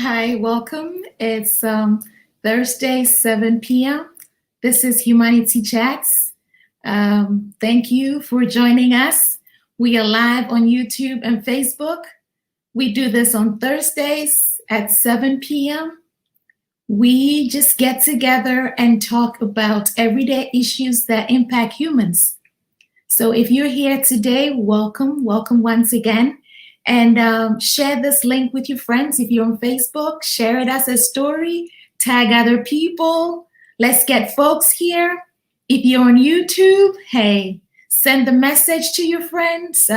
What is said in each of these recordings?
Hi, welcome. It's Thursday, 7 p.m. This is Humanity Chats. Thank you for joining us. We are live on YouTube and Facebook. We do this on Thursdays at 7 p.m. We just get together and talk about everyday issues that impact humans. So if you're here today, welcome once again. And share this link with your friends. If you're on Facebook, share it as a story, tag other people. Let's get folks here. If you're on YouTube, hey, send the message to your friends.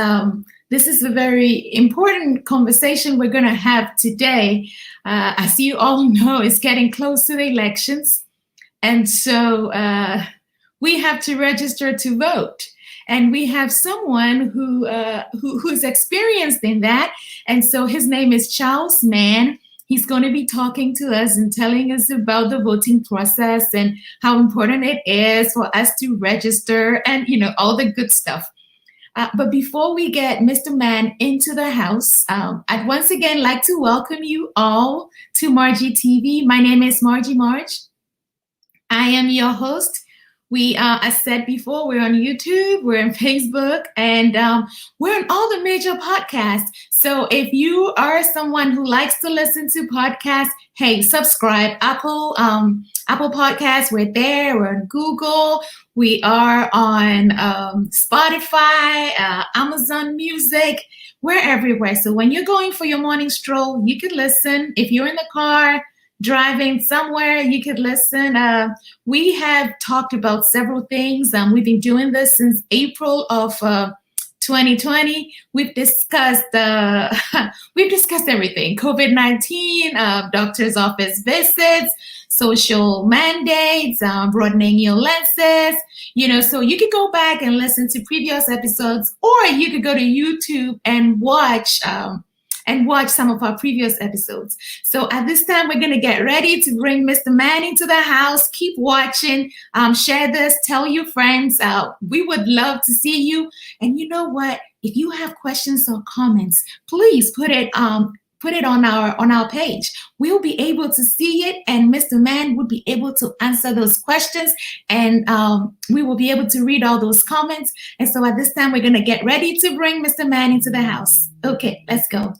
This is a very important conversation we're going to have today. As you all know, it's getting close to the elections. And so we have to register to vote. And we have someone who's experienced in that. And so his name is Charles Mann. He's going to be talking to us and telling us about the voting process and how important it is for us to register and, all the good stuff. But before we get Mr. Mann into the house, I'd once again like to welcome you all to Marjy TV. My name is Marjy Marge. I am your host. We, as said before, we're on YouTube, we're on Facebook, and we're on all the major podcasts. So if you are someone who likes to listen to podcasts, hey, subscribe. Apple Podcasts, we're there. We're on Google. We are on Spotify, Amazon Music. We're everywhere. So when you're going for your morning stroll, you can listen. If you're in the car, driving somewhere, you could listen. We have talked about several things. We've been doing this since April of 2020. We've discussed everything: COVID-19, doctor's office visits, social mandates, broadening your lenses. So you could go back and listen to previous episodes, or you could go to YouTube and watch some of our previous episodes. So at this time, we're going to get ready to bring Mr. Mann into the house. Keep watching, share this, tell your friends. We would love to see you. And you know what? If you have questions or comments, please put it on our page. We'll be able to see it, and Mr. Mann would be able to answer those questions, and we will be able to read all those comments. And so at this time, we're going to get ready to bring Mr. Mann into the house. Okay, let's go.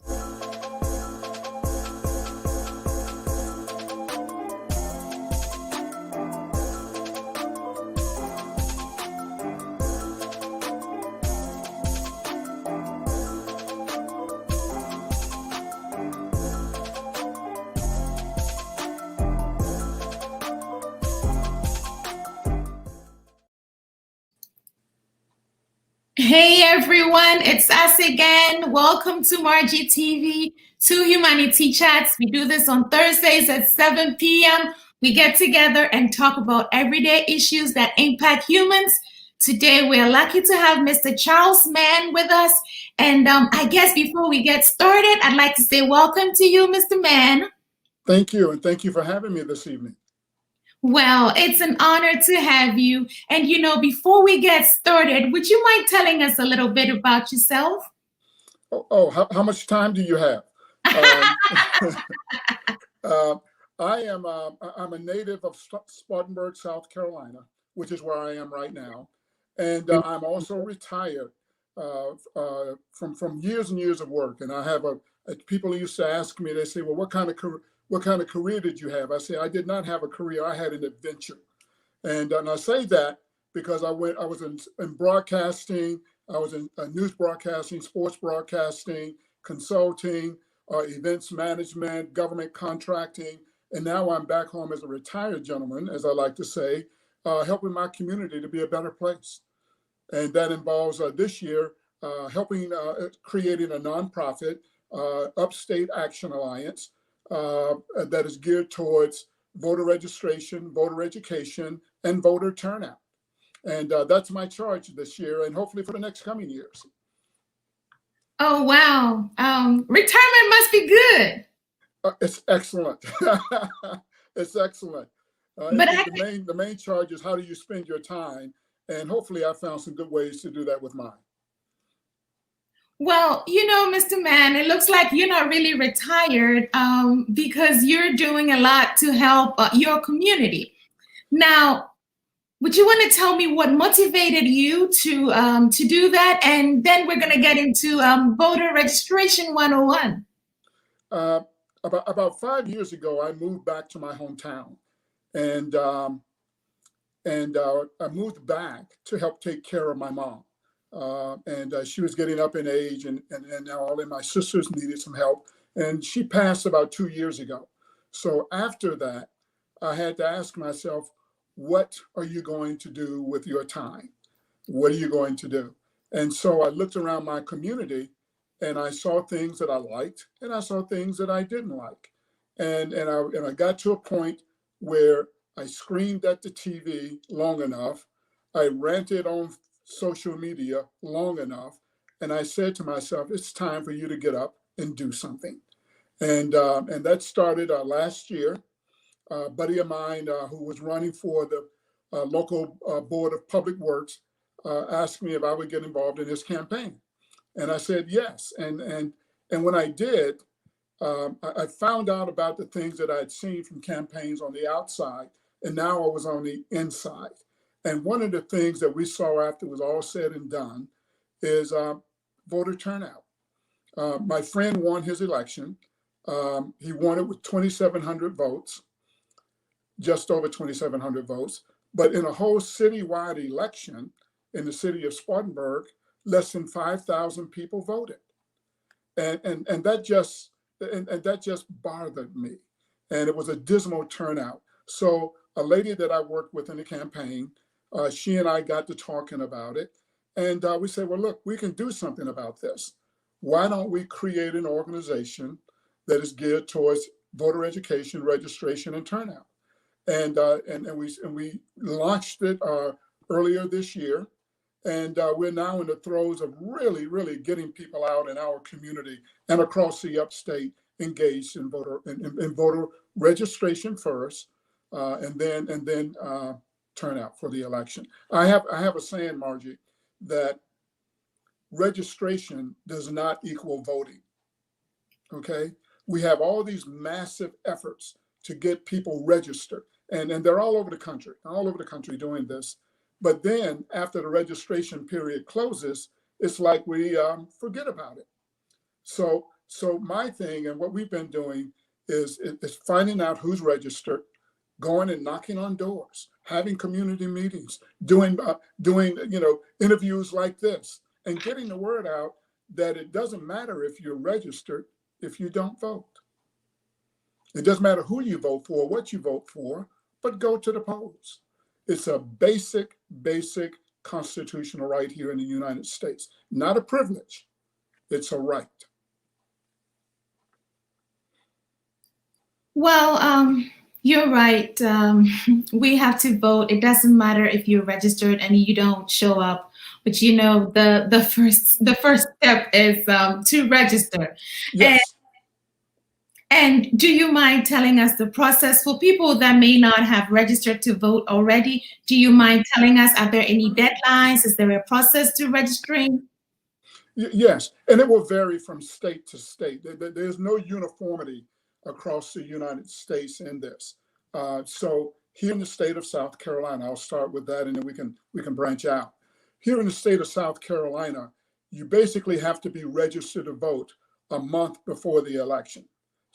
Hey everyone, it's us again. Welcome to Marjy TV, to Humanity Chats. We do this on Thursdays at 7 p.m. We get together and talk about everyday issues that impact humans. Today, we're lucky to have Mr. Charles Mann with us. And I guess before we get started, I'd like to say welcome to you, Mr. Mann. Thank you, and thank you for having me this evening. Well, it's an honor to have you. And, before we get started, would you mind telling us a little bit about yourself? How much time do you have? I'm a native of Spartanburg, South Carolina, which is where I am right now. And I'm also retired from years and years of work. And I have people used to ask me, they say, well, what kind of career did you have? I say, I did not have a career. I had an adventure. And I say that because I was in broadcasting. I was in news broadcasting, sports broadcasting, consulting, events management, government contracting. And now I'm back home as a retired gentleman, as I like to say, helping my community to be a better place. And that involves this year helping creating a nonprofit, Upstate Action Alliance, that is geared towards voter registration, voter education, and voter turnout. And that's my charge this year, and hopefully for the next coming years. Oh, wow. Retirement must be good. It's excellent. It's excellent. The main charge is how do you spend your time? And hopefully I found some good ways to do that with mine. Well, Mr. Mann, it looks like you're not really retired because you're doing a lot to help your community. Now, would you want to tell me what motivated you to do that? And then we're going to get into voter registration 101. Uh, about 5 years ago, I moved back to my hometown, and I moved back to help take care of my mom. And she was getting up in age, and now all of my sisters needed some help. And she passed about 2 years ago. So after that, I had to ask myself, what are you going to do with your time? What are you going to do? And so I looked around my community and I saw things that I liked and I saw things that I didn't like. And I got to a point where I screamed at the TV long enough. I ranted on social media long enough. And I said to myself, it's time for you to get up and do something. And that started last year. A buddy of mine who was running for the local board of public works asked me if I would get involved in his campaign, and I said yes. And when I did, I found out about the things that I had seen from campaigns on the outside, and now I was on the inside. And one of the things that we saw after it was all said and done is voter turnout. My friend won his election. He won it with 2,700 votes, just over 2,700 votes. But in a whole citywide election in the city of Spartanburg, less than 5,000 people voted. And that just bothered me. And it was a dismal turnout. So a lady that I worked with in the campaign, she and I got to talking about it. And we said, well, look, we can do something about this. Why don't we create an organization that is geared towards voter education, registration, and turnout? And we launched it earlier this year, and we're now in the throes of really getting people out in our community and across the upstate engaged in voter registration first, and then turnout for the election. I have a saying, Marjy, that registration does not equal voting. Okay, we have all these massive efforts to get people registered, and they're all over the country doing this. But then after the registration period closes, it's like we forget about it. So my thing and what we've been doing is finding out who's registered, going and knocking on doors, having community meetings, doing interviews like this, and getting the word out that it doesn't matter if you're registered if you don't vote. It doesn't matter who you vote for, what you vote for, but go to the polls. It's a basic constitutional right here in the United States. Not a privilege, it's a right. Well, you're right. We have to vote. It doesn't matter if you're registered and you don't show up, but the first step is to register. And Yes. and do you mind telling us the process for people that may not have registered to vote already? Do you mind telling us, are there any deadlines? Is there a process to registering? Yes, and it will vary from state to state. There's no uniformity across the United States in this. So here in the state of South Carolina, I'll start with that, and then we can branch out. Here in the state of South Carolina, you basically have to be registered to vote a month before the election.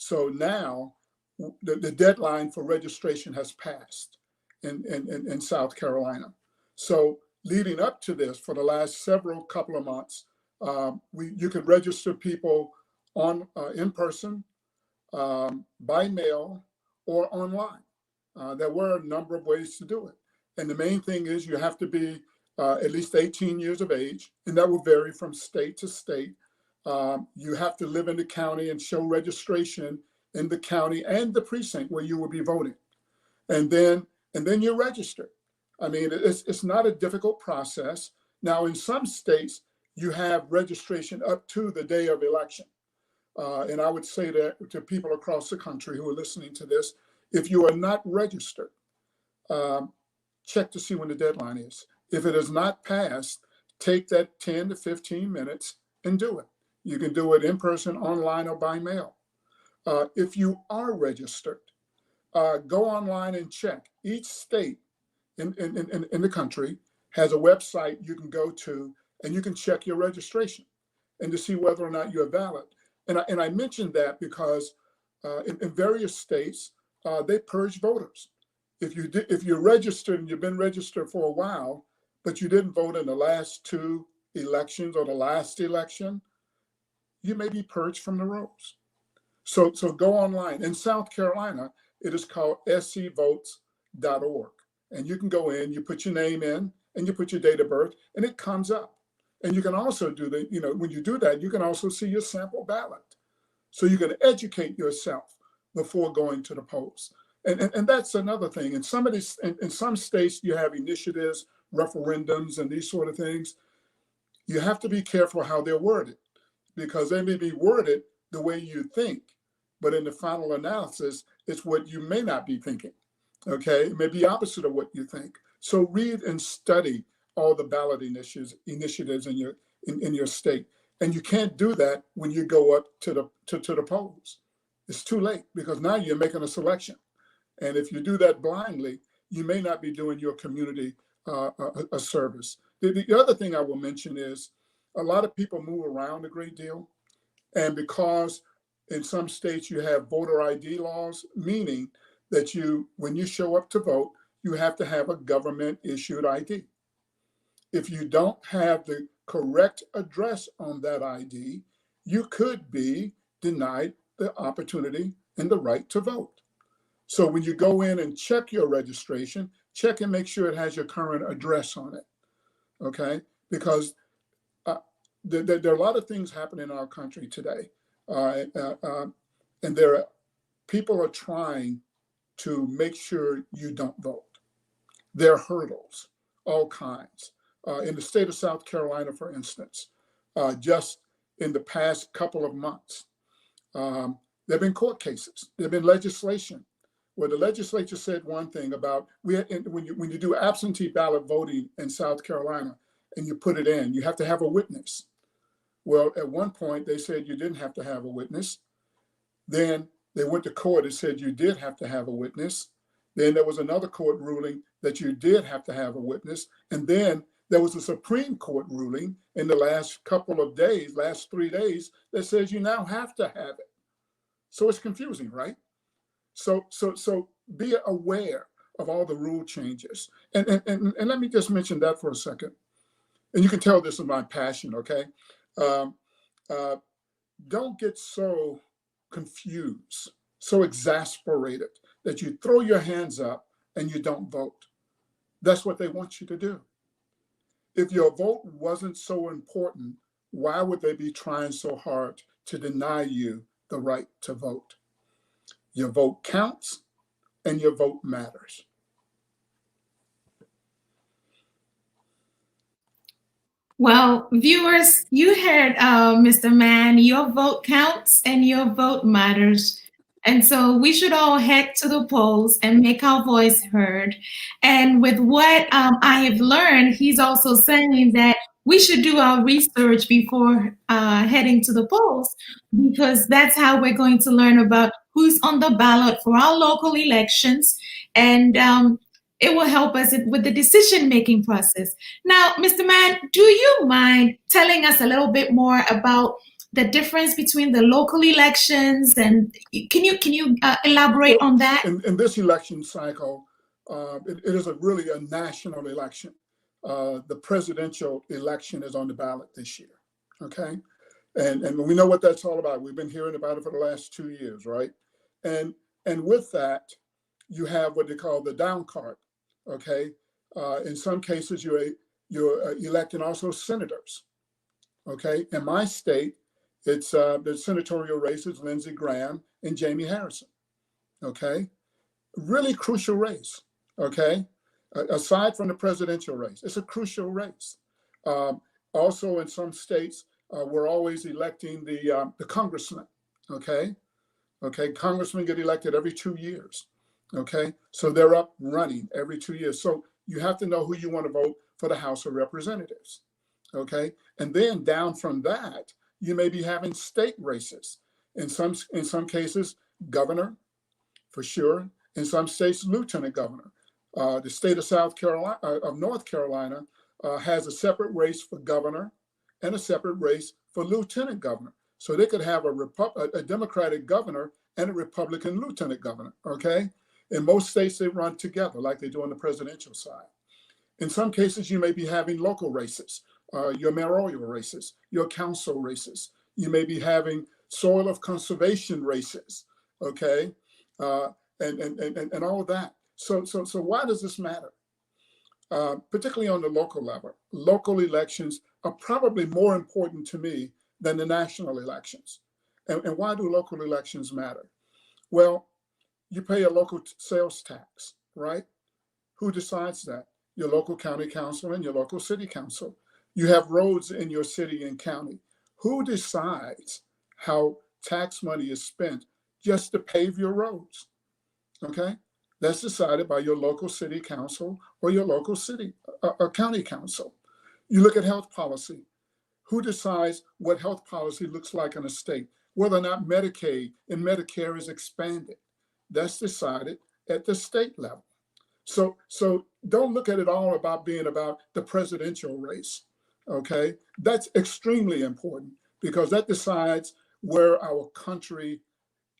So now the deadline for registration has passed in South Carolina. So leading up to this, for the last several couple of months, you could register people on in person, by mail, or online. There were a number of ways to do it. And the main thing is you have to be at least 18 years of age, and that will vary from state to state. You have to live in the county and show registration in the county and the precinct where you will be voting. And then you're registered. I mean, it's not a difficult process. Now, in some states, you have registration up to the day of election. And I would say that to people across the country who are listening to this, if you are not registered, check to see when the deadline is. If it is not passed, take that 10 to 15 minutes and do it. You can do it in person, online, or by mail. If you are registered, go online and check. Each state in the country has a website you can go to, and you can check your registration and to see whether or not you're valid. And I mentioned that because in various states, they purge voters. If you're registered and you've been registered for a while, but you didn't vote in the last two elections or the last election, you may be purged from the rolls. So go online. In South Carolina, it is called scvotes.org. And you can go in, you put your name in, and you put your date of birth, and it comes up. And you can also do when you do that, you can also see your sample ballot. So you can educate yourself before going to the polls. And that's another thing. In some states, you have initiatives, referendums, and these sort of things. You have to be careful how they're worded, because they may be worded the way you think, but in the final analysis, it's what you may not be thinking. Okay, it may be opposite of what you think. So read and study all the ballot initiatives in your state, and you can't do that when you go up to the polls. It's too late, because now you're making a selection, and if you do that blindly, you may not be doing your community a service. The other thing I will mention is a lot of people move around a great deal, and because in some states you have voter ID laws, meaning that when you show up to vote, you have to have a government issued ID. If you don't have the correct address on that ID, you could be denied the opportunity and the right to vote. So when you go in and check your registration, check and make sure it has your current address on it, okay? Because there are a lot of things happening in our country today, and people are trying to make sure you don't vote. There are hurdles, all kinds. In the state of South Carolina, for instance, just in the past couple of months, there have been court cases, there have been legislation where the legislature said one thing about when you do absentee ballot voting in South Carolina and you put it in, you have to have a witness. Well, at one point they said you didn't have to have a witness. Then they went to court and said you did have to have a witness. Then there was another court ruling that you did have to have a witness. And then there was a Supreme Court ruling in the last 3 days, that says you now have to have it. So it's confusing, right? So be aware of all the rule changes. And let me just mention that for a second. And you can tell this is my passion, okay? Don't get so confused, so exasperated that you throw your hands up and you don't vote. That's what they want you to do. If your vote wasn't so important, why would they be trying so hard to deny you the right to vote? Your vote counts and your vote matters. Well, viewers, you heard Mr. Mann, your vote counts and your vote matters. And so we should all head to the polls and make our voice heard. And with what I have learned, he's also saying that we should do our research before heading to the polls, because that's how we're going to learn about who's on the ballot for our local elections. And it will help us with the decision-making process. Now, Mr. Mann, do you mind telling us a little bit more about the difference between the local elections, and can you elaborate on that? In this election cycle, it is really a national election. The presidential election is on the ballot this year, okay? And we know what that's all about. We've been hearing about it for the last 2 years, right? And with that, you have what they call the down card, okay? In some cases, you're electing also senators, okay? In my state, it's the senatorial races, Lindsey Graham and Jamie Harrison, okay? Really crucial race, okay? Aside from the presidential race, it's a crucial race. Also, in some states, we're always electing the congressman, okay? Okay, congressmen get elected every 2 years, okay? So they're up running every 2 years. So you have to know who you want to vote for the House of Representatives, Okay. And then down from that, you may be having state races. In some cases, governor, for sure. In some states, lieutenant governor. The state of North Carolina, has a separate race for governor and a separate race for lieutenant governor. So they could have a Democratic governor and a Republican lieutenant governor. Okay. In most states, they run together like they do on the presidential side. In some cases, you may be having local races, your mayoral races, your council races. You may be having soil of conservation races, okay, and all of that. So why does this matter? Particularly on the local level, local elections are probably more important to me than the national elections. And why do local elections matter? Well, you pay a local sales tax, right? Who decides that? Your local county council and your local city council. You have roads in your city and county. Who decides how tax money is spent just to pave your roads? Okay, that's decided by your local city council or your local city or county council. You look at health policy. Who decides what health policy looks like in a state? Whether or not Medicaid and Medicare is expanded. That's decided at the state level. So don't look at it all about being about the presidential race. Okay, that's extremely important because that decides where our country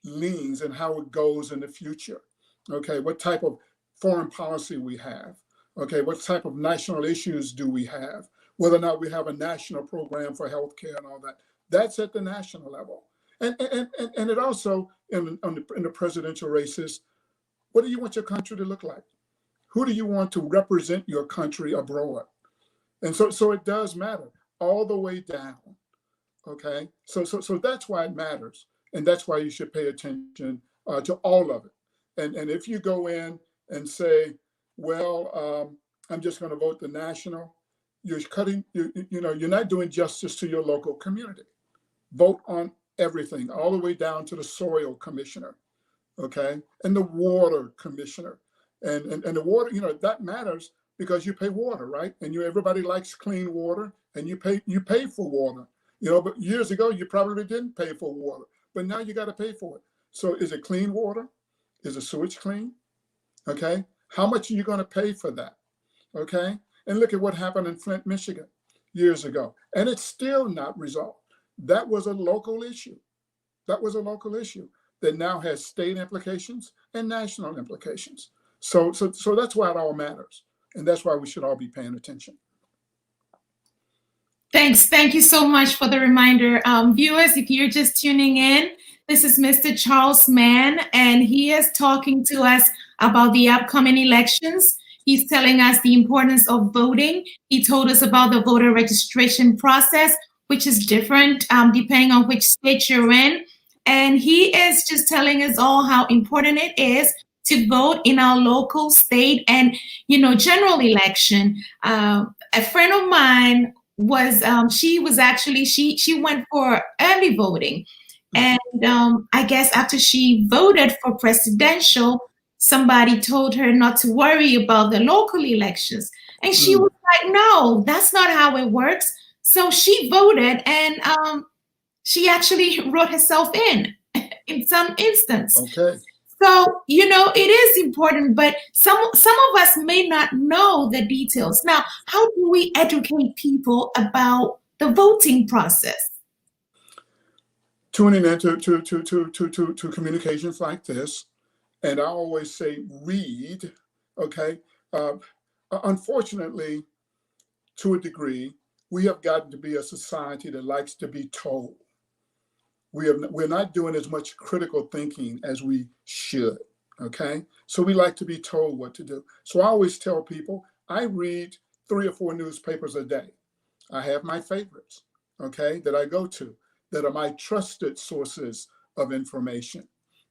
leans and how it goes in the future. Okay, what type of foreign policy we have. Okay, what type of national issues do we have? Whether or not we have a national program for healthcare and all that. That's at the national level. And it also in the presidential races. What do you want your country to look like? Who do you want to represent your country abroad? And so it does matter all the way down. Okay, so that's why it matters, and that's why you should pay attention to all of it. And if you go in and say, well, I'm just going to vote the national, you're you're not doing justice to your local community. Vote on everything, all the way down to the soil commissioner, okay, and the water commissioner. And the water, that matters because you pay water, right? And everybody likes clean water, and you pay for water. But years ago you probably didn't pay for water, but now you got to pay for it. So is it clean water? Is the sewage clean? Okay. How much are you going to pay for that? Okay. And look at what happened in Flint, Michigan years ago, and it's still not resolved. That was a local issue. That was a local issue that now has state implications and national implications. So that's why it all matters. And that's why we should all be paying attention. Thanks. Thank you so much for the reminder. Viewers, if you're just tuning in, this is Mr. Charles Mann, and he is talking to us about the upcoming elections. He's telling us the importance of voting. He told us about the voter registration process, which is different depending on which state you're in. And he is just telling us all how important it is to vote in our local, state, and general election. A friend of mine she went for early voting, and I guess after she voted for presidential, somebody told her not to worry about the local elections, and she was like, no, that's not how it works. So she voted, and she actually wrote herself in some instance. Okay. So, it is important, but some of us may not know the details. Now, how do we educate people about the voting process? Tuning into to communications like this, and I always say read, okay? Unfortunately, to a degree, we have gotten to be a society that likes to be told. We're not doing as much critical thinking as we should, okay? So we like to be told what to do. So I always tell people, I read 3 or 4 newspapers a day. I have my favorites, okay, that I go to, that are my trusted sources of information,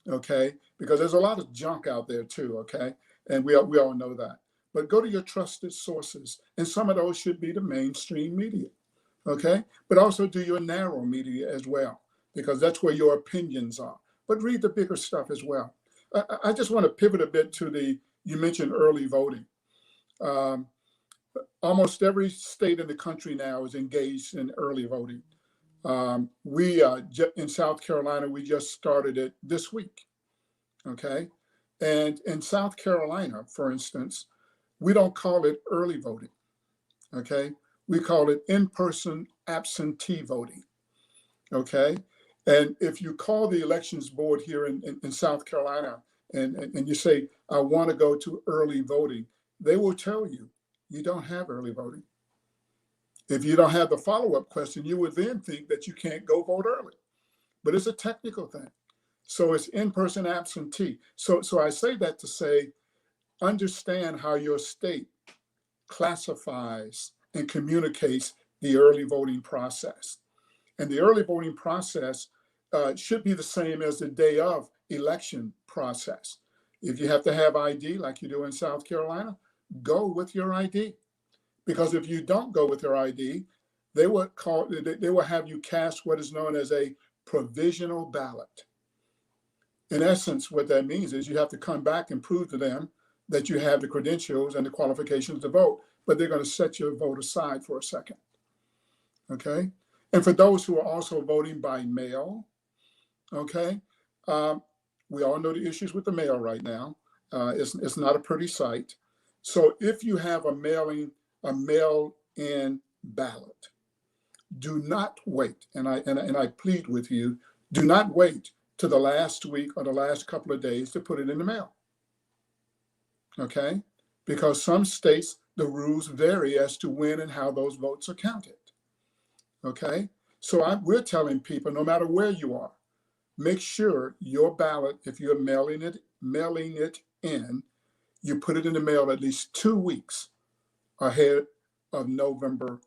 okay? Because there's a lot of junk out there too, okay? And we all know that. But go to your trusted sources, and some of those should be the mainstream media, okay? But also do your narrow media as well, because that's where your opinions are. But read the bigger stuff as well. I just want to pivot a bit to you mentioned early voting. Almost every state in the country now is engaged in early voting. In South Carolina, we just started it this week. Okay. And in South Carolina, for instance, we don't call it early voting. Okay. We call it in-person absentee voting. Okay. And if you call the elections board here in South Carolina and you say, I want to go to early voting, they will tell you, you don't have early voting. If you don't have the follow-up question, you would then think that you can't go vote early. But it's a technical thing. So it's in-person absentee. So I say that to say, understand how your state classifies and communicates the early voting process. And the early voting process should be the same as the day of election process. If you have to have ID like you do in South Carolina, go with your ID. Because if you don't go with your ID, they will have you cast what is known as a provisional ballot. In essence, what that means is you have to come back and prove to them that you have the credentials and the qualifications to vote, but they're going to set your vote aside for a second. Okay? And for those who are also voting by mail, okay, we all know the issues with the mail right now. It's not a pretty sight. So if you have a mail-in ballot, do not wait. And I plead with you, do not wait to the last week or the last couple of days to put it in the mail. Okay? Because some states, the rules vary as to when and how those votes are counted. Okay? So we're telling people, no matter where you are, make sure your ballot, if you're mailing it in, you put it in the mail at least 2 weeks ahead of November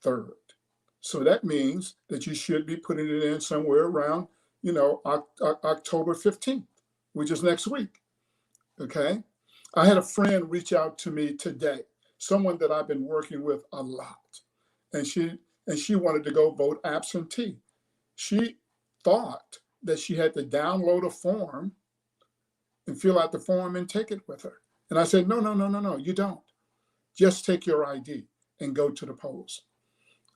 3rd. So that means that you should be putting it in somewhere around, October 15th, which is next week. Okay. I had a friend reach out to me today, someone that I've been working with a lot, and she wanted to go vote absentee. She thought that she had to download a form and fill out the form and take it with her. And I said, no, you don't. Just take your ID and go to the polls.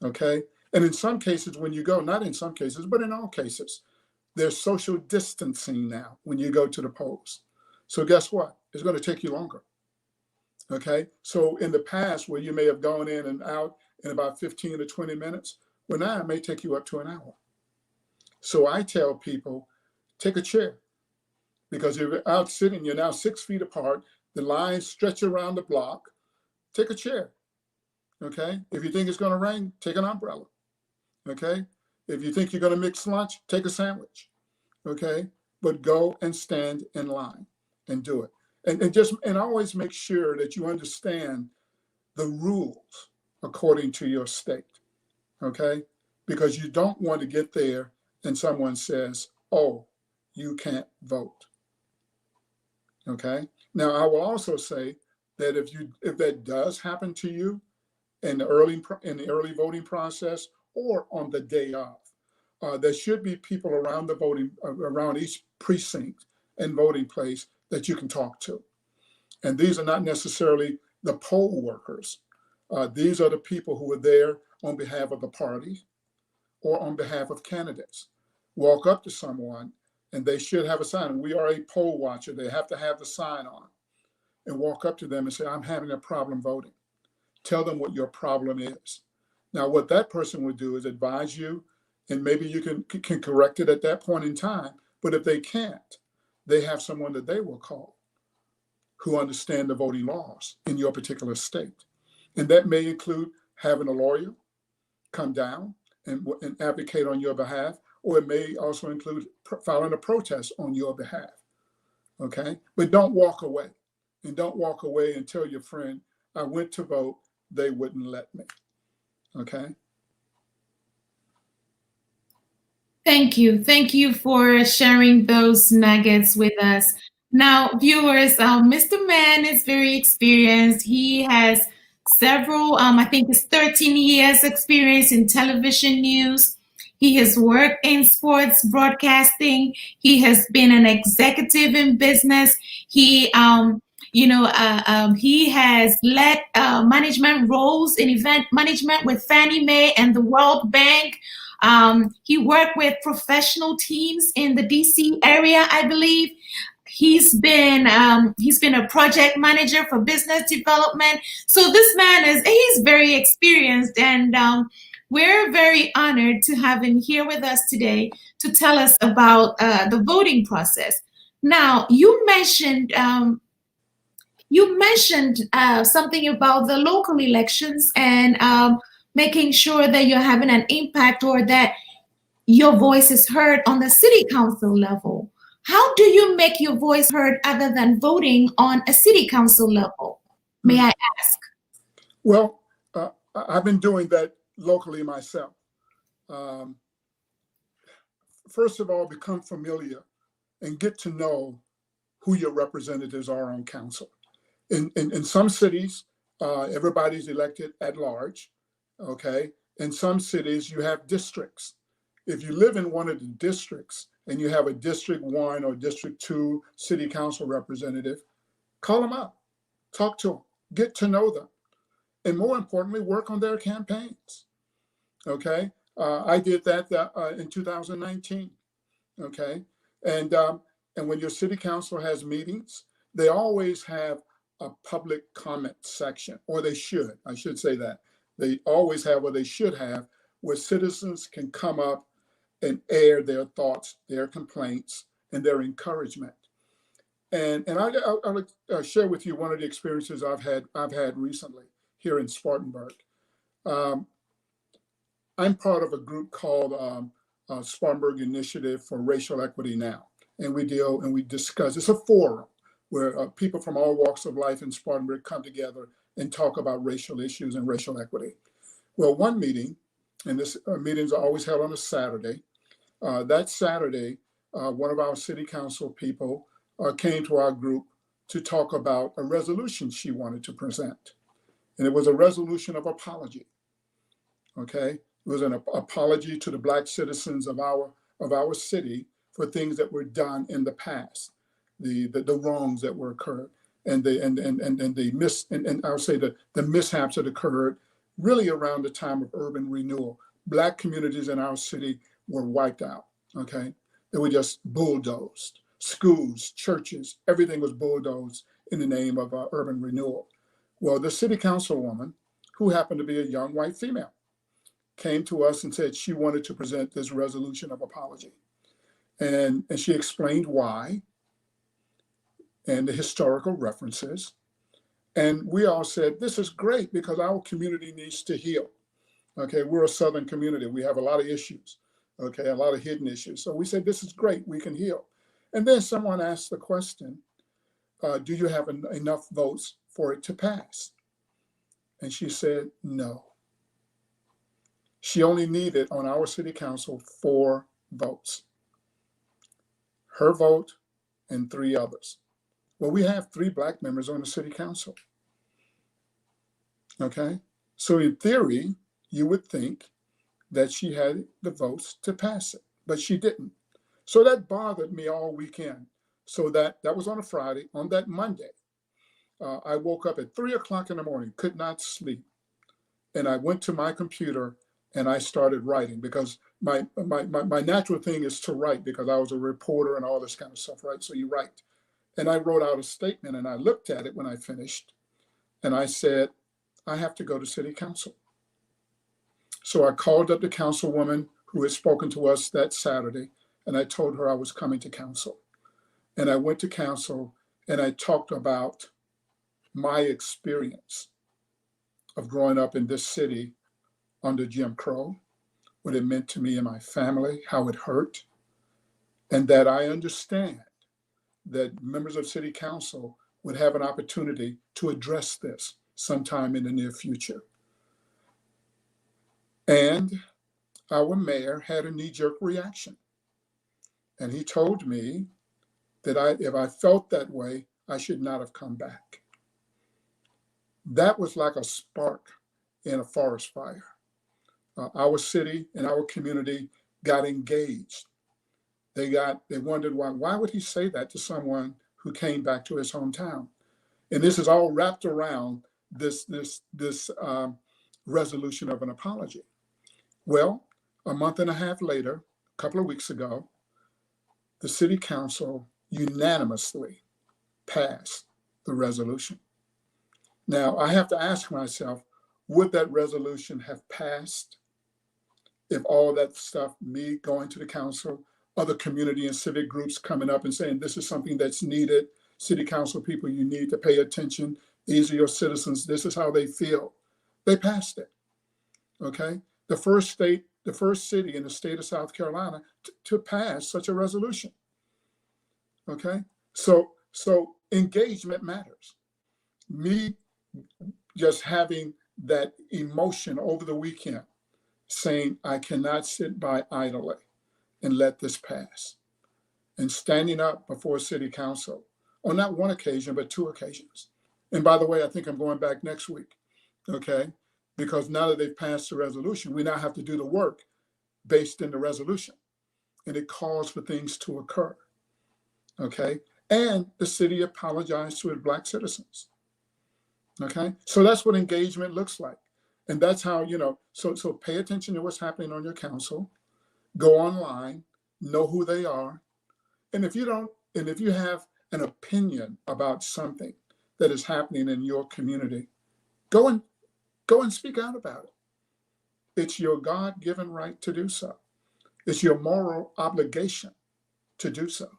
Okay. And in some cases, when you go, not in some cases, but in all cases, there's social distancing now when you go to the polls. So guess what? It's going to take you longer. Okay. So in the past, where you may have gone in and out in about 15 to 20 minutes, well, now it may take you up to an hour. So I tell people, take a chair, because if you're out sitting, you're now 6 feet apart, the lines stretch around the block, take a chair. Okay. If you think it's going to rain, take an umbrella. Okay. If you think you're going to mix lunch, take a sandwich. Okay. But go and stand in line and do it. And always make sure that you understand the rules according to your state. Okay. Because you don't want to get there and someone says, oh, you can't vote. Okay. Now, I will also say that if that does happen to you in the early voting process or on the day of, there should be people around each precinct and voting place that you can talk to. And these are not necessarily the poll workers. These are the people who are there on behalf of the party or on behalf of candidates. Walk up to someone and they should have a sign. We are a poll watcher. They have to have the sign on, and walk up to them and say, I'm having a problem voting. Tell them what your problem is. Now, what that person would do is advise you, and maybe you can correct it at that point in time. But if they can't, they have someone that they will call who understand the voting laws in your particular state. And that may include having a lawyer come down and advocate on your behalf, or it may also include filing a protest on your behalf. Okay? But don't walk away. And don't walk away and tell your friend, I went to vote, they wouldn't let me. Okay? Thank you. Thank you for sharing those nuggets with us. Now, viewers, Mr. Mann is very experienced. He has several, I think it's 13 years experience in television news. He has worked in sports broadcasting. He has been an executive in business. He He has led management roles in event management with Fannie Mae and the World Bank. He worked with professional teams in the DC area, I believe. He's been a project manager for business development. So this man he's very experienced, and we're very honored to have him here with us today to tell us about the voting process. Now, you mentioned something about the local elections and making sure that you're having an impact or that your voice is heard on the city council level. How do you make your voice heard other than voting on a city council level? May I ask? Well, I've been doing that locally myself. Um, First of all, become familiar and get to know who your representatives are on council. In some cities, everybody's elected at large, okay? In some cities, you have districts. If you live in one of the districts and you have a District 1 or District 2 city council representative, call them up, talk to them, get to know them, and more importantly, work on their campaigns, okay? I did that in 2019, okay? And when your city council has meetings, they always have a public comment section, or they should, I should say that. They always have, or they should have, where citizens can come up and air their thoughts, their complaints, and their encouragement. And I'll share with you one of the experiences I've had recently here in Spartanburg. Um, I'm part of a group called Spartanburg Initiative for Racial Equity Now, and we discuss. It's a forum where people from all walks of life in Spartanburg come together and talk about racial issues and racial equity. Well, one meeting, and this meetings are always held on a Saturday. That Saturday, one of our city council people came to our group to talk about a resolution she wanted to present. And it was a resolution of apology, okay? It was an apology to the Black citizens of our city for things that were done in the past, the wrongs that were occurred, and I'll say the mishaps that occurred really around the time of urban renewal. Black communities in our city were wiped out, okay? They were just bulldozed. Schools, churches, everything was bulldozed in the name of urban renewal. Well, the city councilwoman, who happened to be a young white female, came to us and said she wanted to present this resolution of apology. And she explained why and the historical references. And we all said, this is great because our community needs to heal. Okay, we're a Southern community. We have a lot of issues, okay, a lot of hidden issues. So we said, this is great, we can heal. And then someone asked the question, do you have enough votes for it to pass? And she said, no. She only needed on our city council 4 votes. Her vote and 3 others. Well, we have 3 Black members on the city council. Okay, so in theory, you would think that she had the votes to pass it, but she didn't. So that bothered me all weekend. So that was on a Friday. On that Monday, I woke up at 3 o'clock in the morning, could not sleep. And I went to my computer and I started writing because my natural thing is to write because I was a reporter and all this kind of stuff, right? So you write. And I wrote out a statement and I looked at it when I finished and I said, I have to go to city council. So I called up the councilwoman who had spoken to us that Saturday and I told her I was coming to council. And I went to council and I talked about my experience of growing up in this city under Jim Crow, what it meant to me and my family, how it hurt, and that I understand that members of city council would have an opportunity to address this sometime in the near future. And our mayor had a knee-jerk reaction. And he told me that if I felt that way, I should not have come back. That was like a spark in a forest fire. Our city and our community got engaged. They wondered why would he say that to someone who came back to his hometown? And this is all wrapped around this resolution of an apology. Well, a month and a half later, a couple of weeks ago, the city council unanimously passed the resolution. Now, I have to ask myself, would that resolution have passed if all that stuff, me going to the council, other community and civic groups coming up and saying, this is something that's needed, city council people, you need to pay attention, these are your citizens, this is how they feel. They passed it, okay? The first city in the state of South Carolina to pass such a resolution, okay? So engagement matters. Me just having that emotion over the weekend, saying, I cannot sit by idly and let this pass. And standing up before city council on not one occasion, but 2 occasions. And by the way, I think I'm going back next week, okay? Because now that they've passed the resolution, we now have to do the work based in the resolution. And it calls for things to occur, okay? And the city apologized to its Black citizens, okay? So that's what engagement looks like. And that's how, so pay attention to what's happening on your council, go online, know who they are. And if you have an opinion about something that is happening in your community, go and speak out about it. It's your God-given right to do so. It's your moral obligation to do so.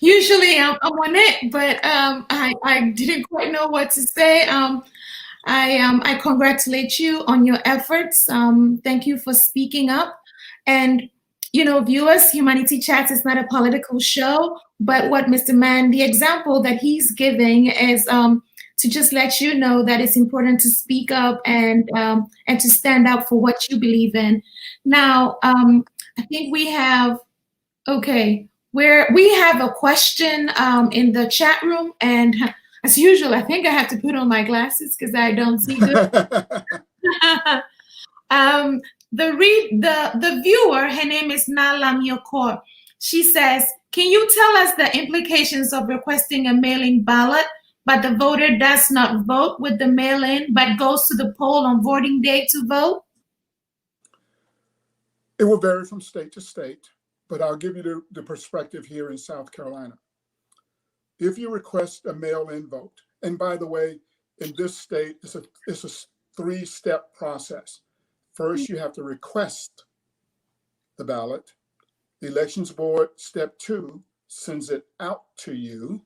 Usually I'm on it, but I didn't quite know what to say. I congratulate you on your efforts. Thank you for speaking up. And viewers, Humanity Chats is not a political show, but what Mr. Mann, the example that he's giving is to just let you know that it's important to speak up and to stand up for what you believe in. Now, I think we have we have a question in the chat room, and as usual, I think I have to put on my glasses because I don't see good. The viewer, her name is Nala Miokor. She says, can you tell us the implications of requesting a mail-in ballot, but the voter does not vote with the mail-in, but goes to the poll on voting day to vote? It will vary from state to state, but I'll give you the perspective here in South Carolina. If you request a mail-in vote, and by the way, in this state, it's a 3-step process. First, you have to request the ballot. The Elections Board, step 2, sends it out to you.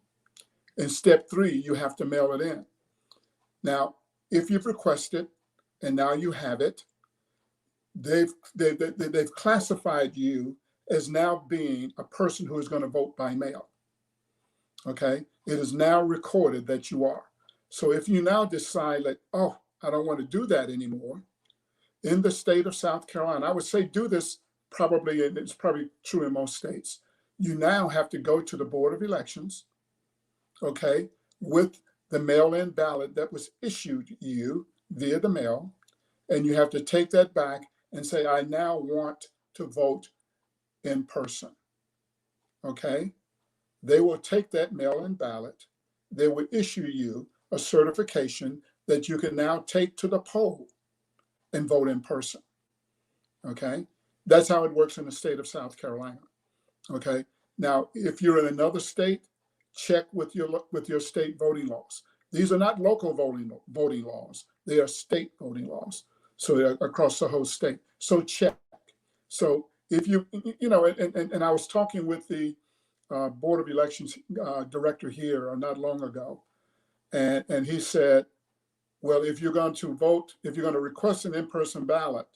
And step 3, you have to mail it in. Now, if you've requested and now you have it, they've classified you as now being a person who is going to vote by mail. Okay, it is now recorded that you are. So if you now decide like, oh, I don't want to do that anymore, in the state of South Carolina, I would say do this probably, and it's probably true in most states, you now have to go to the Board of Elections, okay, with the mail-in ballot that was issued you via the mail, and you have to take that back and say, I now want to vote in person, okay? They will take that mail-in ballot, they will issue you a certification that you can now take to the poll and vote in person, okay? That's how it works in the state of South Carolina, okay? Now, if you're in another state, check with your state voting laws. These are not local voting laws, they are state voting laws. So they're across the whole state, so check. So if and I was talking with the Board of Elections director here not long ago, and he said, well, if you're going to vote, if you're going to request an in-person ballot,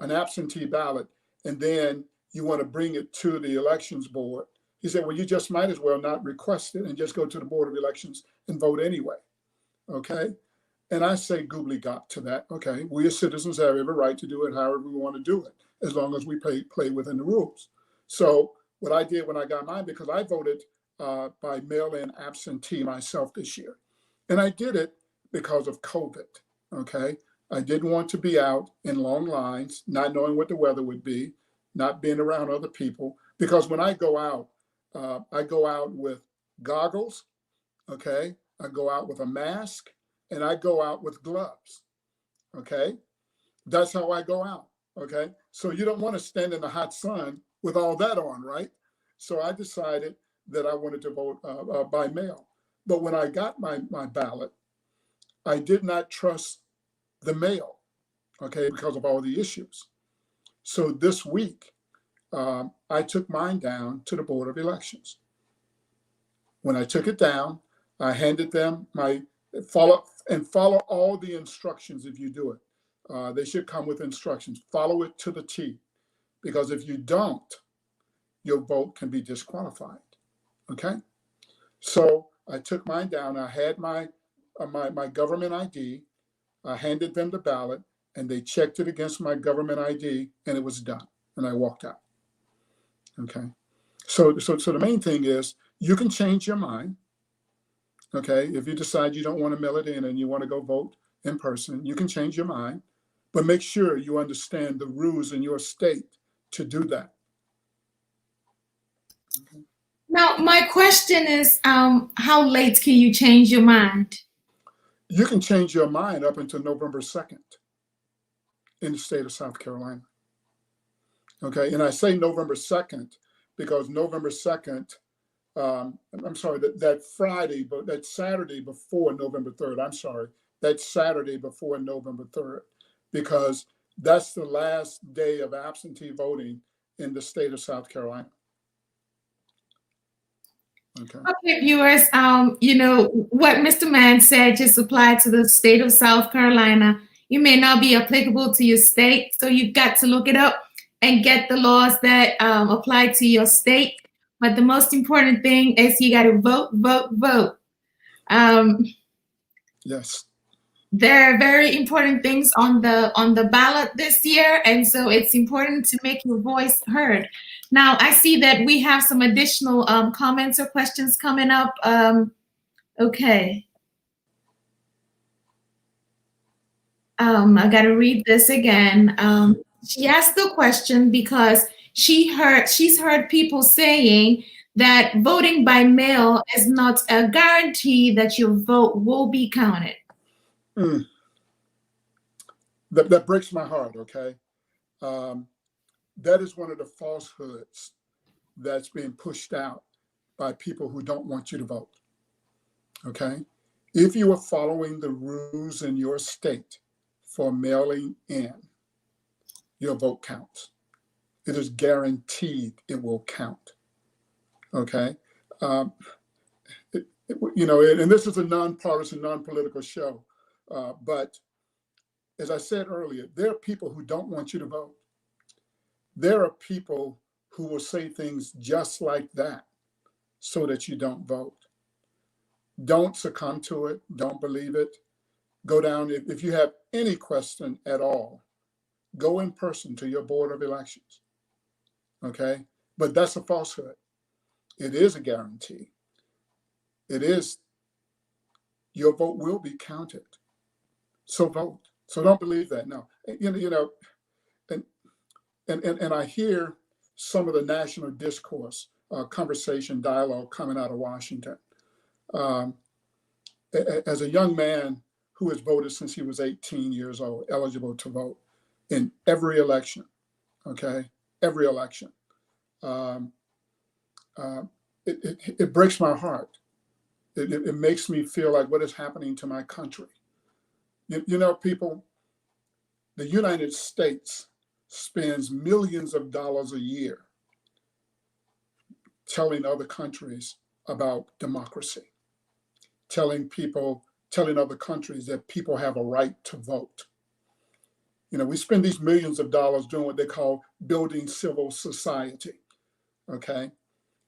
an absentee ballot, and then you want to bring it to the Elections Board, he said, well, you just might as well not request it and just go to the Board of Elections and vote anyway, okay? And I say goobly gop to that, okay? We as citizens have every right to do it however we want to do it, as long as we play within the rules. So what I did when I got mine, because I voted by mail-in absentee myself this year, and I did it because of COVID, okay? I didn't want to be out in long lines, not knowing what the weather would be, not being around other people. Because when I go out with goggles, okay? I go out with a mask, and I go out with gloves, okay? That's how I go out, okay? So you don't want to stand in the hot sun with all that on, right? So I decided that I wanted to vote by mail. But when I got my ballot, I did not trust the mail, okay, because of all the issues. So this week, I took mine down to the Board of Elections. When I took it down, I handed them my follow all the instructions if you do it. They should come with instructions. Follow it to the T, because if you don't, your vote can be disqualified. Okay? So I took mine down. I had my government ID. I handed them the ballot, and they checked it against my government ID, and it was done. And I walked out. Okay? So the main thing is you can change your mind. Okay? If you decide you don't want to mail it in and you want to go vote in person, you can change your mind, but make sure you understand the rules in your state to do that. Okay. Now, my question is, how late can you change your mind? You can change your mind up until November 2nd in the state of South Carolina. Okay, and I say November 2nd because November 2nd, I'm sorry, that Friday, but that Saturday before November 3rd, I'm sorry, that Saturday before November 3rd, because that's the last day of absentee voting in the state of South Carolina. Okay, viewers, what Mr. Mann said just applied to the state of South Carolina. You may not be applicable to your state, so you've got to look it up and get the laws that apply to your state. But the most important thing is you got to vote, vote, vote. Yes. There are very important things on the ballot this year, and so it's important to make your voice heard. Now, I see that we have some additional comments or questions coming up. Okay. I got to read this again. She asked the question because she's heard people saying that voting by mail is not a guarantee that your vote will be counted. That breaks my heart, okay? That is one of the falsehoods that's being pushed out by people who don't want you to vote, okay? If you are following the rules in your state for mailing in, your vote counts. It is guaranteed it will count, okay? And this is a nonpartisan, non-political show, but as I said earlier, there are people who don't want you to vote. There are people who will say things just like that so that you don't vote. Don't succumb to it. Don't believe it. Go down. If you have any question at all, go in person to your Board of Elections. Okay? But that's a falsehood. It is a guarantee. It is, your vote will be counted. So vote. So don't believe that. No. And I hear some of the national discourse, conversation, dialogue coming out of Washington. As a young man who has voted since he was 18 years old, eligible to vote in every election, okay, every election, it breaks my heart. It makes me feel like what is happening to my country. People, the United States spends millions of dollars a year telling other countries about democracy, telling other countries that people have a right to vote. We spend these millions of dollars doing what they call building civil society, okay?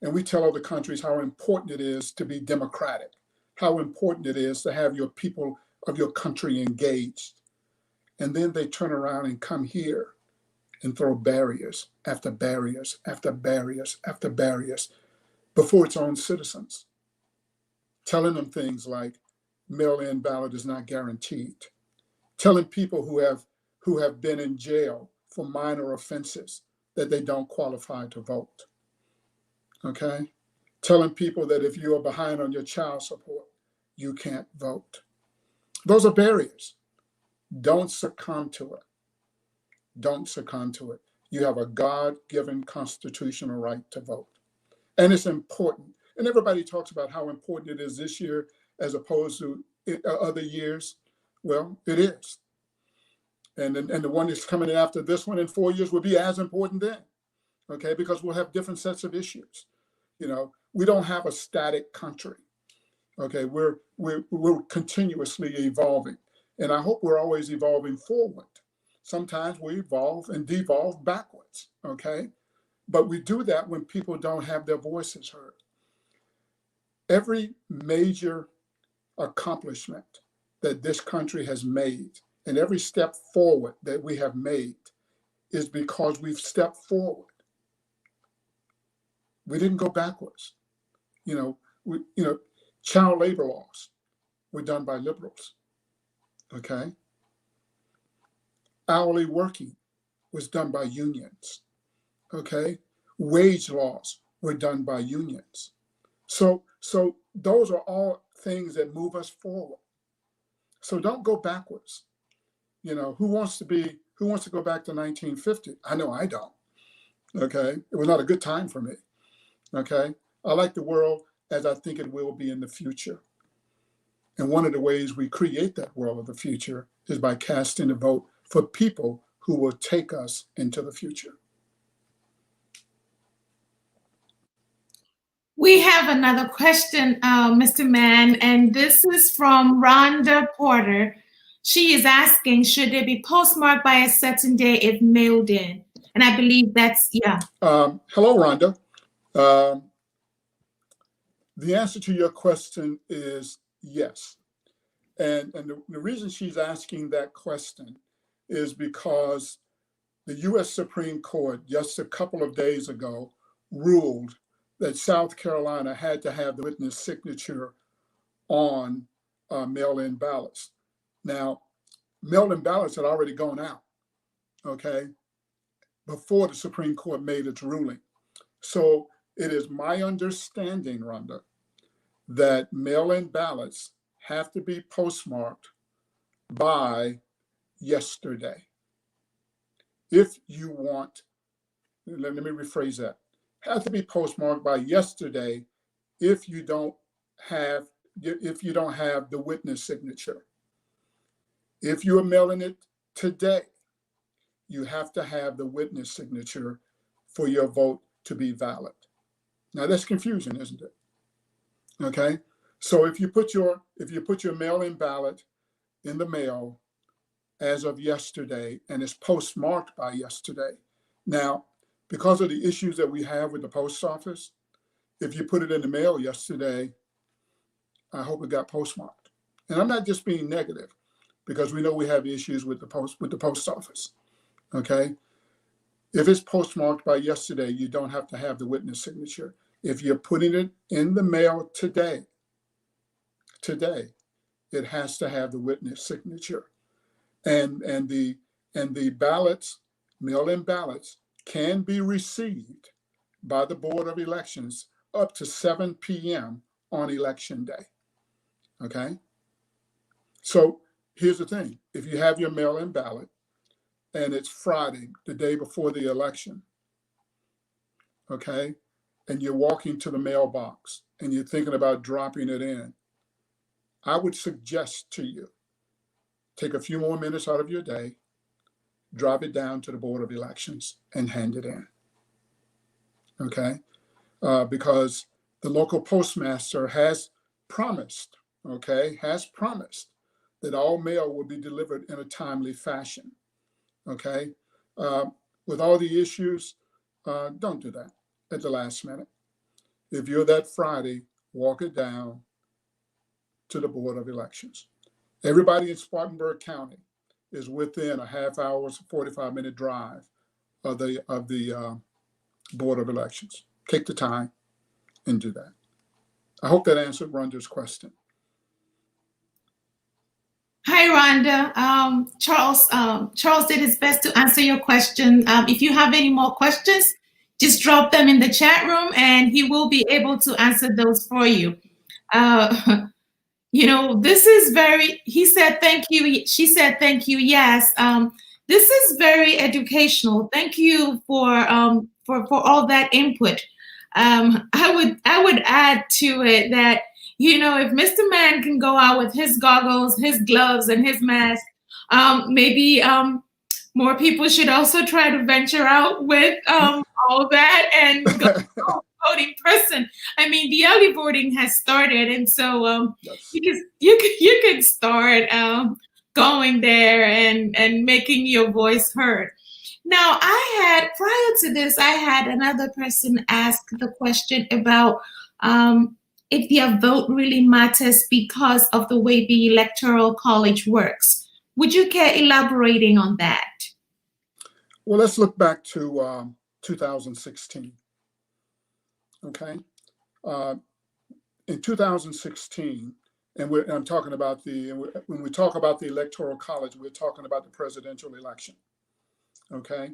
And we tell other countries how important it is to be democratic, how important it is to have your people of your country engaged. And then they turn around and come here and throw barriers after barriers after barriers after barriers before its own citizens, telling them things like mail-in ballot is not guaranteed, telling people who have been in jail for minor offenses that they don't qualify to vote. Okay? Telling people that if you are behind on your child support, you can't vote. Those are barriers. Don't succumb to it. Don't succumb to it. You have a God-given constitutional right to vote. And it's important. And everybody talks about how important it is this year as opposed to other years. Well, it is. And the one that's coming in after this one in 4 years will be as important then, okay? Because we'll have different sets of issues. You know, we don't have a static country, okay? We're continuously evolving. And I hope we're always evolving forward. Sometimes we evolve and devolve backwards, okay? But we do that when people don't have their voices heard. Every major accomplishment that this country has made and every step forward that we have made is because we've stepped forward. We didn't go backwards. Child labor laws were done by liberals, okay? Hourly working was done by unions, okay? Wage laws were done by unions. So those are all things that move us forward. So don't go backwards. You know, who wants to go back to 1950? I know I don't. Okay. It was not a good time for me. Okay. I like the world as I think it will be in the future. And one of the ways we create that world of the future is by casting a vote for people who will take us into the future. We have another question, Mr. Mann, and this is from Rhonda Porter. She is asking, should they be postmarked by a certain day if mailed in? And I believe that's, yeah. Hello, Rhonda. The answer to your question is yes. And the reason she's asking that question is because the U.S. Supreme Court just a couple of days ago ruled that South Carolina had to have the witness signature on mail-in ballots. Now, mail-in ballots had already gone out, okay, before the Supreme Court made its ruling. So it is my understanding, Rhonda, that mail-in ballots have to be postmarked by yesterday. If you want, let me rephrase that, have to be postmarked by yesterday if you don't have the witness signature. If you are mailing it today, you have to have the witness signature for your vote to be valid. Now that's confusion, isn't it? Okay. So if you put your mail-in ballot in the mail as of yesterday and it's postmarked by yesterday, now because of the issues that we have with the post office, if you put it in the mail yesterday, I hope it got postmarked. And I'm not just being negative, because we know we have issues with the post office. Okay. If it's postmarked by yesterday, you don't have to have the witness signature. If you're putting it in the mail today, it has to have the witness signature. And the ballots, mail-in ballots, can be received by the Board of Elections up to 7 p.m. on election day. Okay? So here's the thing. If you have your mail-in ballot and it's Friday, the day before the election, okay, and you're walking to the mailbox and you're thinking about dropping it in, I would suggest to you, take a few more minutes out of your day, drop it down to the Board of Elections and hand it in. Okay? Because the local postmaster has promised that all mail will be delivered in a timely fashion. Okay? With all the issues, don't do that at the last minute. If you're that Friday, walk it down to the Board of Elections. Everybody in Spartanburg County is within a half hour, 45-minute drive of the Board of Elections. Take the time and do that. I hope that answered Rhonda's question. Hi, Hi, Rhonda. Charles did his best to answer your question. If you have any more questions, just drop them in the chat room and he will be able to answer those for you. This is he said thank you. She said thank you. Yes. This is very educational. Thank you for all that input. I would add to it that, if Mr. Mann can go out with his goggles, his gloves, and his mask, maybe more people should also try to venture out with all that and go voting person. I mean, the early voting has started, and so Yes. you could start going there and making your voice heard. Now, prior to this, I had another person ask the question about if their vote really matters because of the way the Electoral College works. Would you care elaborating on that? Well, let's look back to 2016. Okay. In 2016, and I'm talking about when we talk about the Electoral College, we're talking about the presidential election. Okay.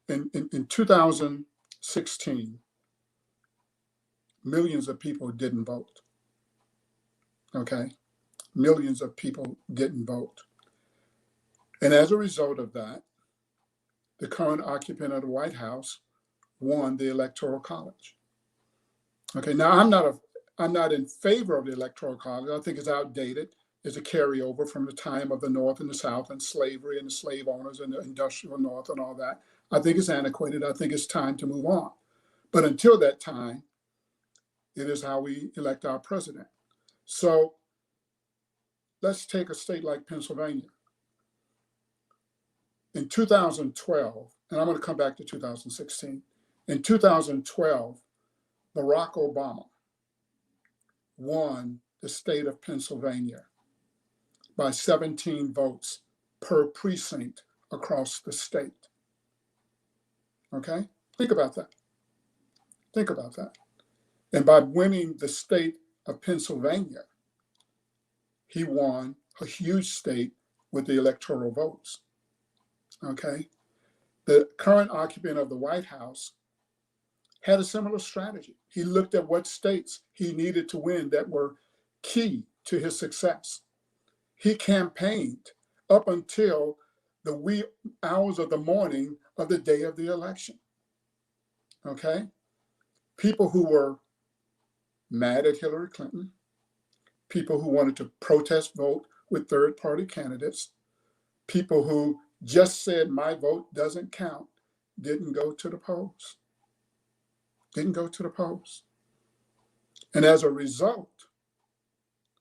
In 2016, millions of people didn't vote. Okay. Millions of people didn't vote. And as a result of that, the current occupant of the White House won the Electoral College. Okay, now I'm not in favor of the Electoral College. I think it's outdated. It's a carryover from the time of the North and the South and slavery and the slave owners and the industrial North and all that. I think it's antiquated. I think it's time to move on. But until that time, it is how we elect our president. So let's take a state like Pennsylvania. In 2012, and I'm going to come back to 2016. In 2012, Barack Obama won the state of Pennsylvania by 17 votes per precinct across the state. Okay? Think about that. Think about that. And by winning the state of Pennsylvania, he won a huge state with the electoral votes. Okay? The current occupant of the White House had a similar strategy. He looked at what states he needed to win that were key to his success. He campaigned up until the wee hours of the morning of the day of the election. Okay? People who were mad at Hillary Clinton, people who wanted to protest vote with third-party candidates, people who just said my vote doesn't count, didn't go to the polls. Didn't go to the polls. And as a result,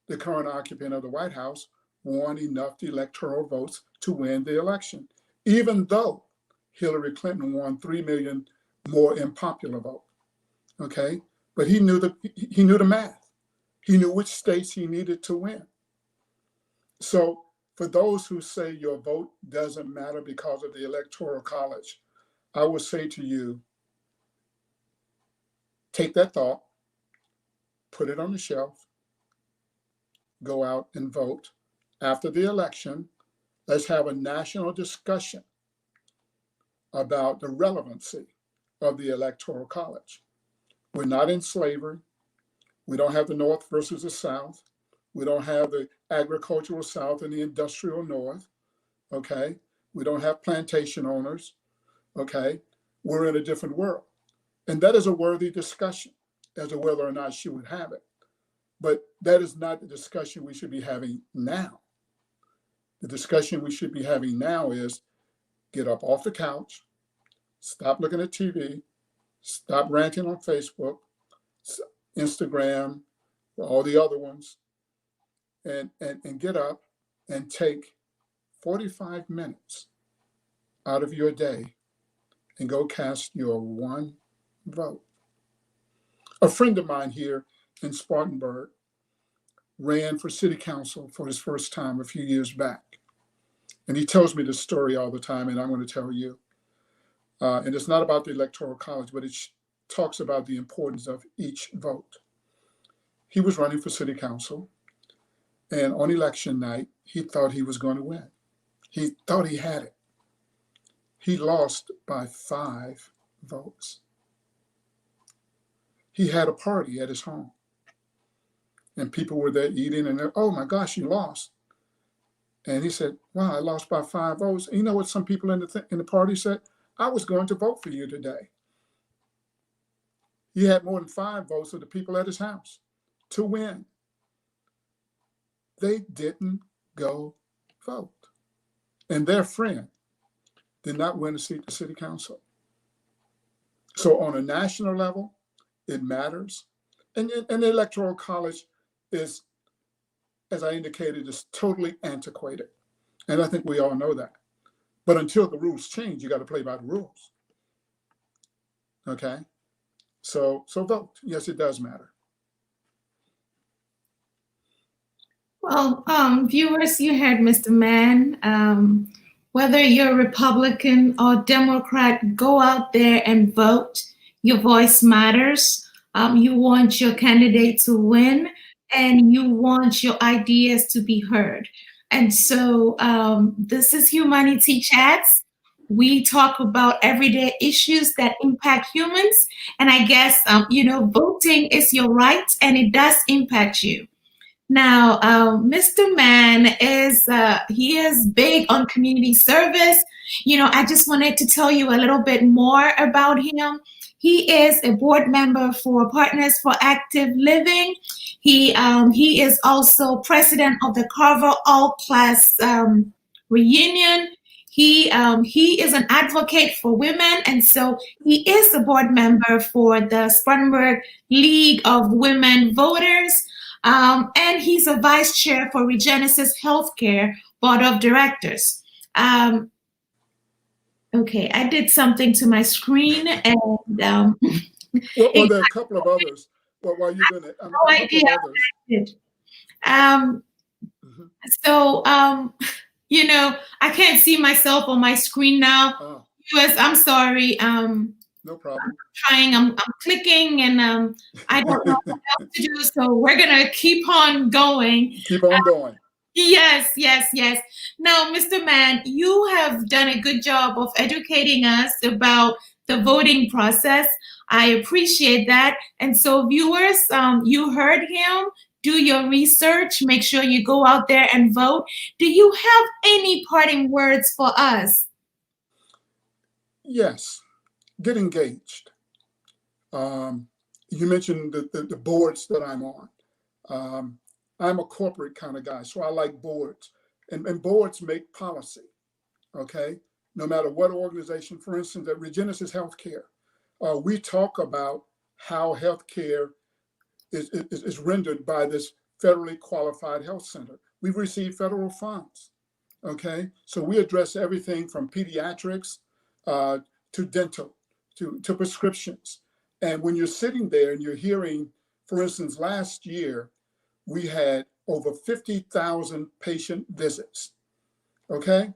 the current occupant of the White House won enough electoral votes to win the election, even though Hillary Clinton won 3 million more unpopular vote. Okay? But he knew the math. He knew which states he needed to win. So for those who say your vote doesn't matter because of the Electoral College, I would say to you, take that thought, put it on the shelf, go out and vote. After the election, let's have a national discussion about the relevancy of the Electoral College. We're not in slavery. We don't have the North versus the South. We don't have the agricultural South and the industrial North. Okay? We don't have plantation owners. Okay? We're in a different world. And that is a worthy discussion as to whether or not she would have it. But that is not the discussion we should be having now. The discussion we should be having now is get up off the couch, stop looking at TV, stop ranting on Facebook, Instagram, all the other ones, and get up and take 45 minutes out of your day and go cast your one vote. A friend of mine here in Spartanburg ran for city council for his first time a few years back. And he tells me this story all the time, and I'm going to tell you. And it's not about the Electoral College, but it talks about the importance of each vote. He was running for city council, And on election night, he thought he was going to win. He thought he had it. He lost by 5 votes. He had a party at his home, and people were there eating, and they're, oh my gosh, you lost. And he said, wow, I lost by 5 votes. And you know what some people in the party said? I was going to vote for you today. He had more than 5 votes of the people at his house to win. They didn't go vote. And their friend did not win a seat to city council. So on a national level, it matters. And the Electoral College is, as I indicated, is totally antiquated. And I think we all know that. But until the rules change, you got to play by the rules. Okay? So vote. Yes, it does matter. Well, viewers, you heard Mr. Mann. Whether you're Republican or Democrat, go out there and vote. Your voice matters. You want your candidate to win, and you want your ideas to be heard. And so this is Humanity Chats. We talk about everyday issues that impact humans. And I guess, voting is your right, and it does impact you. Now, Mr. Mann he is big on community service. I just wanted to tell you a little bit more about him. He is a board member for Partners for Active Living. He is also president of the Carver All Class Reunion. He is an advocate for women, and so he is a board member for the Spartanburg League of Women Voters. And he's a vice chair for Regenesis Healthcare Board of Directors. Okay, I did something to my screen, and well, there are a couple of others. Well, while you're doing it, no idea what I did. So, I can't see myself on my screen now. Viewers, I'm sorry. No problem. I'm clicking, and I don't know what else to do. So we're gonna keep on going. Keep on going. Yes. Now, Mr. Mann, you have done a good job of educating us about the voting process. I appreciate that. And so, viewers, you heard him. Do your research. Make sure you go out there and vote. Do you have any parting words for us? Yes. Get engaged. You mentioned the boards that I'm on. I'm a corporate kind of guy, so I like boards. And boards make policy, okay? No matter what organization, for instance, at Regenesis Healthcare, we talk about how healthcare is rendered by this federally qualified health center. We've received federal funds, okay? So we address everything from pediatrics to dental, to prescriptions. And when you're sitting there and you're hearing, for instance, last year, we had over 50,000 patient visits, okay?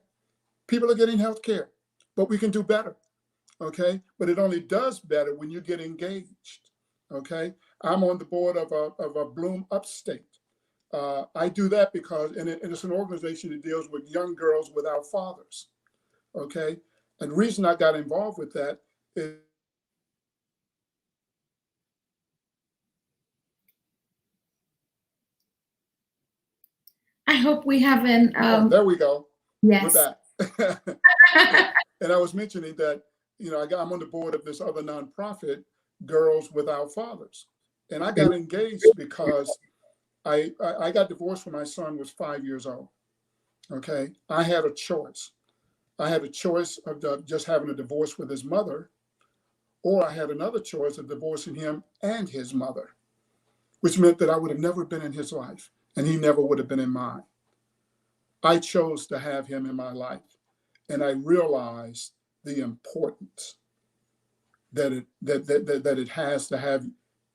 People are getting health care, but we can do better, okay? But it only does better when you get engaged, okay? I'm on the board of a Bloom Upstate. I do that because, and it's an organization that deals with young girls without fathers, okay? And the reason I got involved with that is I hope we haven't. there we go. Yes. We're back. And I was mentioning that, I'm on the board of this other nonprofit, Girls Without Fathers. And I got engaged because I got divorced when my son was 5 years old. Okay. I had a choice. I had a choice of just having a divorce with his mother, or I had another choice of divorcing him and his mother, which meant that I would have never been in his life and he never would have been in mine. I chose to have him in my life, and I realized the importance that it has to have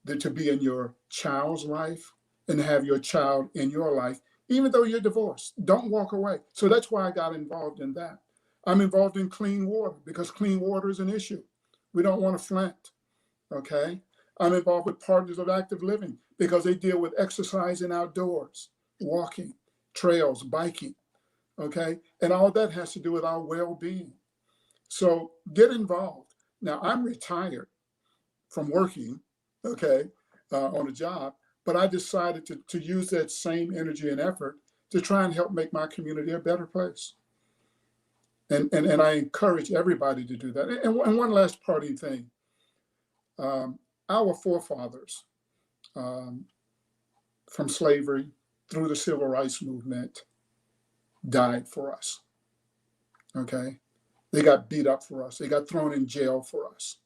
to be in your child's life and have your child in your life, even though you're divorced. Don't walk away. So that's why I got involved in that. I'm involved in clean water because clean water is an issue. We don't want to flint, okay? I'm involved with Partners of Active Living because they deal with exercising outdoors, walking, trails, biking, okay? And all that has to do with our well-being. So get involved. Now, I'm retired from working, okay, on a job, but I decided to use that same energy and effort to try and help make my community a better place. And I encourage everybody to do that. And one last parting thing. Our forefathers, from slavery through the civil rights movement, died for us, okay? They got beat up for us. They got thrown in jail for us.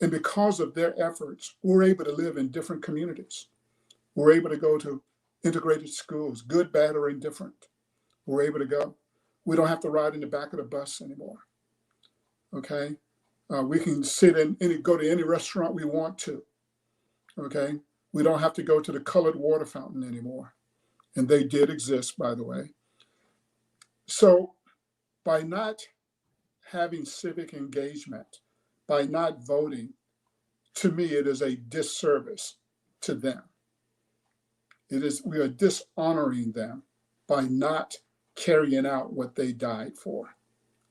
And because of their efforts, we're able to live in different communities. We're able to go to integrated schools, good, bad, or indifferent. We're able to go. We don't have to ride in the back of the bus anymore, okay? We can sit in go to any restaurant we want to, okay? We don't have to go to the colored water fountain anymore. And they did exist, by the way. So by not having civic engagement, by not voting, to me, it is a disservice to them. We are dishonoring them by not carrying out what they died for,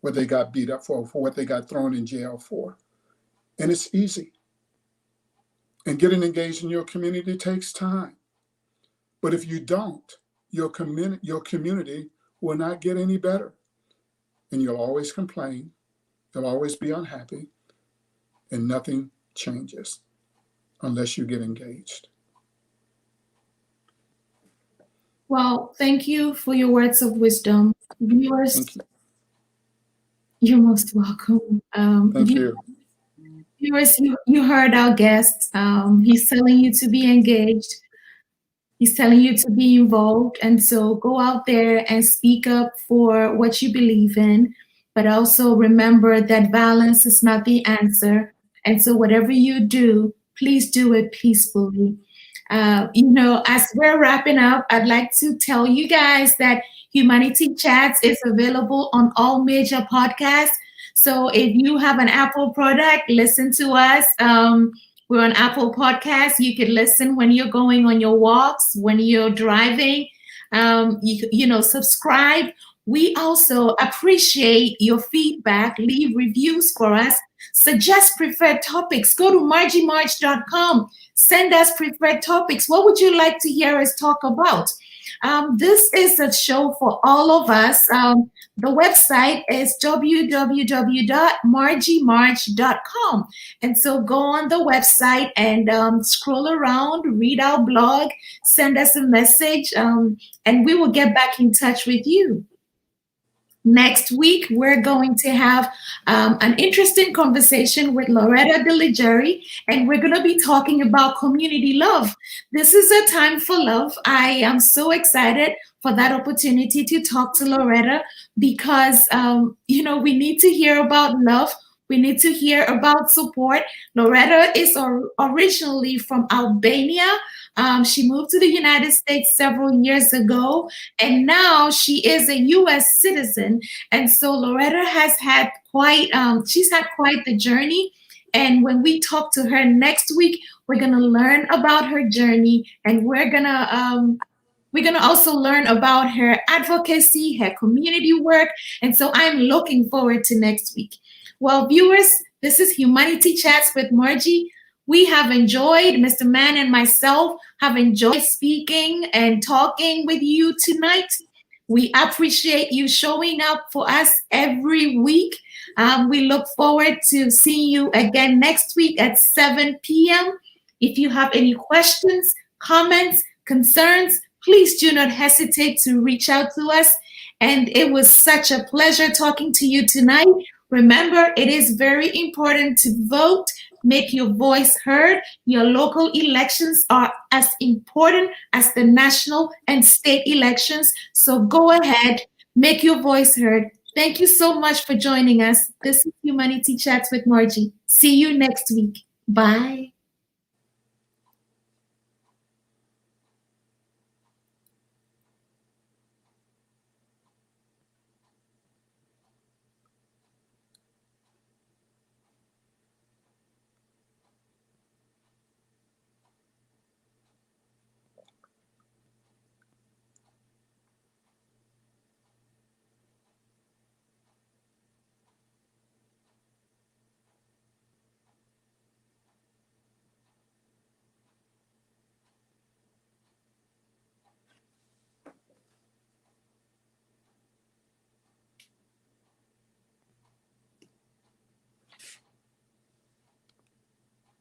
what they got beat up for what they got thrown in jail for. And it's easy. And getting engaged in your community takes time. But if you don't, your community will not get any better. And you'll always complain. You'll always be unhappy. And nothing changes unless you get engaged. Well, thank you for your words of wisdom. Viewers, Thank you. You're most welcome. Thank you. Viewers, you heard our guest. He's telling you to be engaged. He's telling you to be involved. And so go out there and speak up for what you believe in. But also remember that violence is not the answer. And so whatever you do, please do it peacefully. As we're wrapping up, I'd like to tell you guys that Humanity Chats is available on all major podcasts. So if you have an Apple product, listen to us. We're on Apple Podcasts. You can listen when you're going on your walks, when you're driving. Subscribe. We also appreciate your feedback. Leave reviews for us. Suggest preferred topics. Go to marjymarch.com. Send us preferred topics. What would you like to hear us talk about? This is a show for all of us. The website is www.marjymarch.com. And so go on the website and scroll around, read our blog, send us a message, and we will get back in touch with you. Next week, we're going to have an interesting conversation with Loretta Diligeri, and we're going to be talking about community love. This is a time for love. I am so excited for that opportunity to talk to Loretta because, we need to hear about love. We need to hear about support. Loretta is originally from Albania. She moved to the United States several years ago, and now she is a U.S. citizen. And so Loretta has had she's had quite the journey. And when we talk to her next week, we're gonna learn about her journey, and we're gonna also learn about her advocacy, her community work. And so I'm looking forward to next week. Well, viewers, this is Humanity Chats with Marjy. We have enjoyed, Mr. Mann and myself have enjoyed speaking and talking with you tonight. We appreciate you showing up for us every week. We look forward to seeing you again next week at 7 p.m. If you have any questions, comments, concerns, please do not hesitate to reach out to us. And it was such a pleasure talking to you tonight. Remember, it is very important to vote. Make your voice heard. Your local elections are as important as the national and state elections. So go ahead, make your voice heard. Thank you so much for joining us. This is Humanity Chats with Marjy. See you next week. Bye.